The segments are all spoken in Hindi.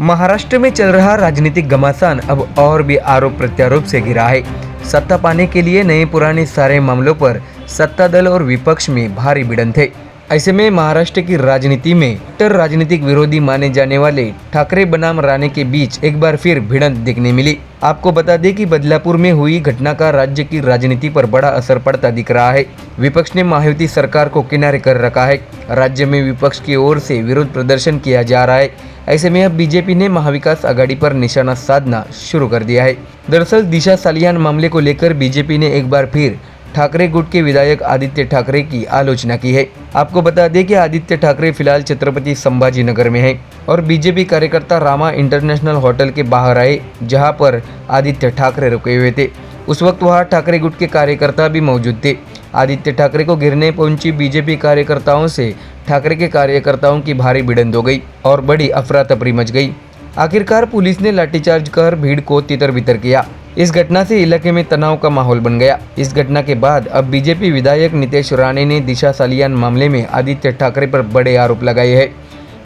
महाराष्ट्र में चल रहा राजनीतिक घमासान अब और भी आरोप प्रत्यारोप से घिरा है। सत्ता पाने के लिए नए पुराने सारे मामलों पर सत्ता दल और विपक्ष में भारी भिड़ंत है। ऐसे में महाराष्ट्र की राजनीति में कट्टर राजनीतिक विरोधी माने जाने वाले ठाकरे बनाम राणे के बीच एक बार फिर भिड़ंत देखने मिली। आपको बता दें कि बदलापुर में हुई घटना का राज्य की राजनीति पर बड़ा असर पड़ता दिख रहा है। विपक्ष ने महायुति सरकार को किनारे कर रखा है। राज्य में विपक्ष की ओर से विरोध प्रदर्शन किया जा रहा है। ऐसे में अब बीजेपी ने महाविकास आघाड़ी पर निशाना साधना शुरू कर दिया है। दरअसल दिशा सालियान मामले को लेकर बीजेपी ने एक बार फिर ठाकरे गुट के विधायक आदित्य ठाकरे की आलोचना की है। आपको बता दें कि आदित्य ठाकरे फिलहाल छत्रपति संभाजी नगर में हैं और बीजेपी कार्यकर्ता रामा इंटरनेशनल होटल के बाहर आए, जहां पर आदित्य ठाकरे रुके हुए थे। उस वक्त वहां ठाकरे गुट के कार्यकर्ता भी मौजूद थे। आदित्य ठाकरे को घेरने पहुंची बीजेपी कार्यकर्ताओं से ठाकरे के कार्यकर्ताओं की भारी भिड़ंत हो गई और बड़ी अफरा तफरी मच गई। आखिरकार पुलिस ने लाठीचार्ज कर भीड़ को तितर बितर किया। इस घटना से इलाके में तनाव का माहौल बन गया। इस घटना के बाद अब बीजेपी विधायक नितेश राणे ने दिशा सालियान मामले में आदित्य ठाकरे पर बड़े आरोप लगाए हैं।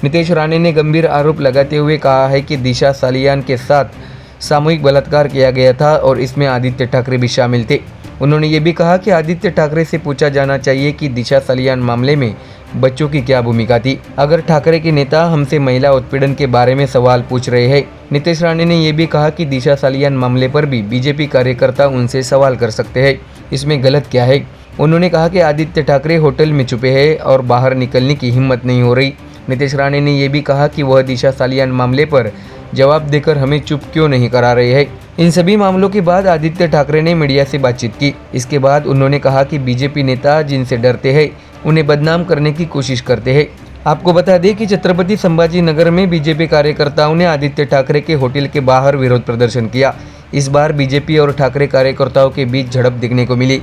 नितेश राणे ने गंभीर आरोप लगाते हुए कहा है कि दिशा सालियान के साथ सामूहिक बलात्कार किया गया था और इसमें आदित्य ठाकरे भी शामिल थे। उन्होंने ये भी कहा कि आदित्य ठाकरे से पूछा जाना चाहिए कि दिशा सालियान मामले में बच्चों की क्या भूमिका थी। अगर ठाकरे के नेता हमसे महिला उत्पीड़न के बारे में सवाल पूछ रहे हैं। नितेश राणे ने यह भी कहा कि दिशा सालियान मामले पर भी बीजेपी कार्यकर्ता उनसे सवाल कर सकते हैं, इसमें गलत क्या है। उन्होंने कहा कि आदित्य ठाकरे होटल में छुपे हैं और बाहर निकलने की हिम्मत नहीं हो रही। नितेश राणे ने यह भी कहा कि वह दिशा सालियान मामले पर जवाब देकर हमें चुप क्यों नहीं करा रहे हैं। इन सभी मामलों के बाद आदित्य ठाकरे ने मीडिया से बातचीत की। इसके बाद उन्होंने कहा कि बीजेपी नेता जिनसे डरते हैं उन्हें बदनाम करने की कोशिश करते हैं। आपको बता दें कि छत्रपति संभाजी नगर में बीजेपी कार्यकर्ताओं ने आदित्य ठाकरे के होटल के बाहर विरोध प्रदर्शन किया। इस बार बीजेपी और ठाकरे कार्यकर्ताओं के बीच झड़प देखने को मिली।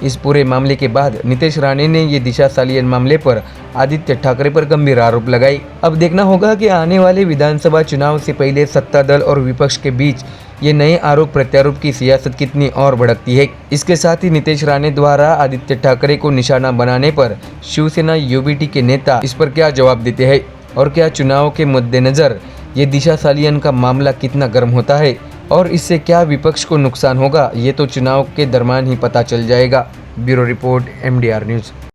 इस पूरे मामले के बाद नितेश राणे ने ये दिशा सालियान मामले पर आदित्य ठाकरे पर गंभीर आरोप लगाए। अब देखना होगा कि आने वाले विधानसभा चुनाव से पहले सत्ता दल और विपक्ष के बीच ये नए आरोप प्रत्यारोप की सियासत कितनी और भड़कती है। इसके साथ ही नितेश राणे द्वारा आदित्य ठाकरे को निशाना बनाने पर शिवसेना यूबीटी के नेता इस पर क्या जवाब देते हैं और क्या चुनाव के मद्देनजर ये दिशा सालियान का मामला कितना गर्म होता है और इससे क्या विपक्ष को नुकसान होगा, ये तो चुनाव के दरमियान ही पता चल जाएगा। Bureau report MDR news.